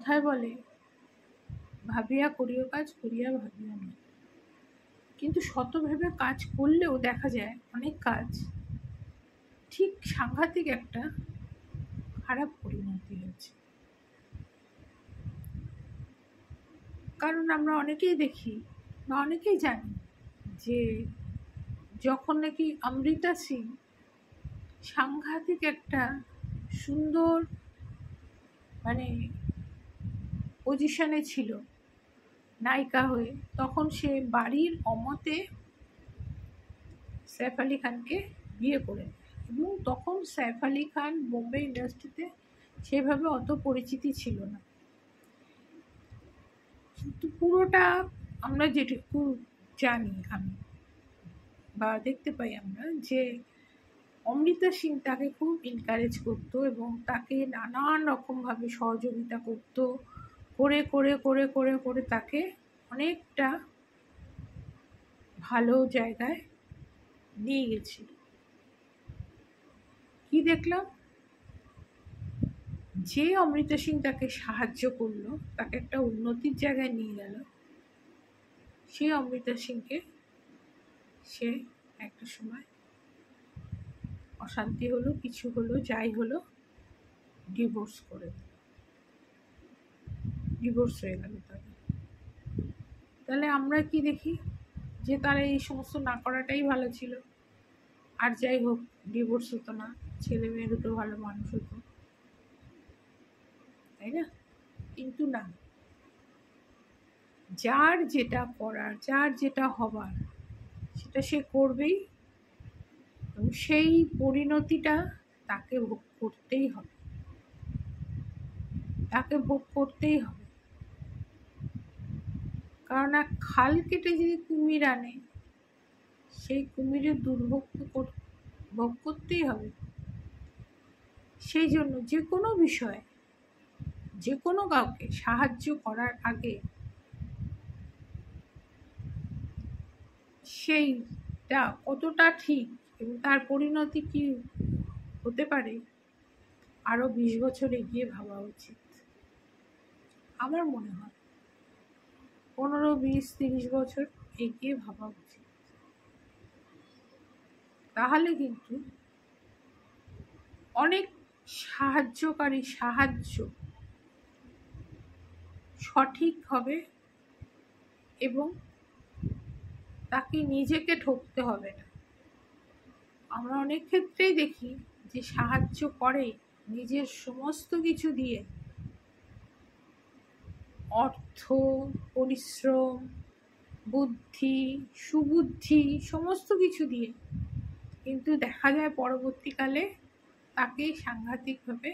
কথায় বলে, ভাবিয়া করিও কাজ, করিয়া ভাবিও না। কিন্তু শত ভেবে কাজ করলেও দেখা যায় অনেক কাজ ঠিক সাংঘাতিক একটা খারাপ পরিণতি হয়েছে। কারণ আমরা অনেকেই দেখি বা অনেকেই জানি যে যখন নাকি অমৃতা সিং সাংঘাতিক একটা সুন্দর পজিশনে ছিল নায়িকা হয়ে, তখন সে বাড়ির অমতে সৈফ আলি খানকে বিয়ে করে। এবং তখন সৈফ আলি খান বোম্বে ইন্ডাস্ট্রিতে সেভাবে অত পরিচিতি ছিল না। কিন্তু পুরোটা আমরা যেটুকু জানি আমি বা দেখতে পাই আমরা, যে অমৃতা সিং তাকে খুব এনকারেজ করতো এবং তাকে নানান রকমভাবে সহযোগিতা করতো, করে করে করে করে করে তাকে অনেকটা ভালো জায়গায় নিয়ে গেছিল। কি দেখলাম, যে অমৃতা সিং তাকে সাহায্য করলো, তাকে একটা উন্নতির জায়গায় নিয়ে গেল, সেই অমৃতা সিংকে সে একটা সময় অশান্তি হলো, কিছু হলো, যাই হলো, ডিভোর্স হয়ে গেল তাদের। তাহলে আমরা কি দেখি যে তারা এই সমস্ত না করাটাই ভালো ছিল, আর যাই হোক ডিভোর্স হতো না, ছেলে মেয়ে দুটো ভালো মানুষ হতো, তাই না? কিন্তু না, যার যেটা করার, যার যেটা হবার সেটা সে করবেই এবং সেই পরিণতিটা তাকে ভোগ করতেই হবে, কারণ এক খাল কেটে যদি কুমির আনে, সেই কুমিরের দুর্ভোগ ভোগ করতেই হবে। সেই জন্য যে কোনো বিষয়ে, যে কোনো কাউকে সাহায্য করার আগে সেইটা কতটা ঠিক এবং তার পরিণতি কি হতে পারে আরো 20 বছর এগিয়ে ভাবা উচিত। আমার মনে হয় 15, 20, 30 বছর এগিয়ে ভাবা উচিত। তাহলে কিন্তু অনেক সাহায্য সঠিক হবে এবং তাকে নিজেকে ঠকতে হবে না। আমরা অনেক ক্ষেত্রেই দেখি যে সাহায্য করে নিজের সমস্ত কিছু দিয়ে, অর্থ, পরিশ্রম, বুদ্ধি, সুবুদ্ধি, সমস্ত কিছু দিয়ে, কিন্তু দেখা যায় পরবর্তীকালে তাকে সাংঘাতিকভাবে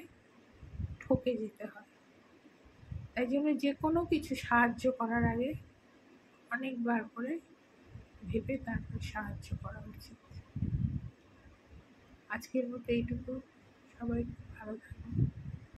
ঠকে যেতে হয়। তাই জন্য যে কোনো কিছু সাহায্য করার আগে অনেকবার করে ভেবে তারপর সাহায্য করা উচিত। আজকের মতো এইটুকু। সবাই ভালো থাকুন।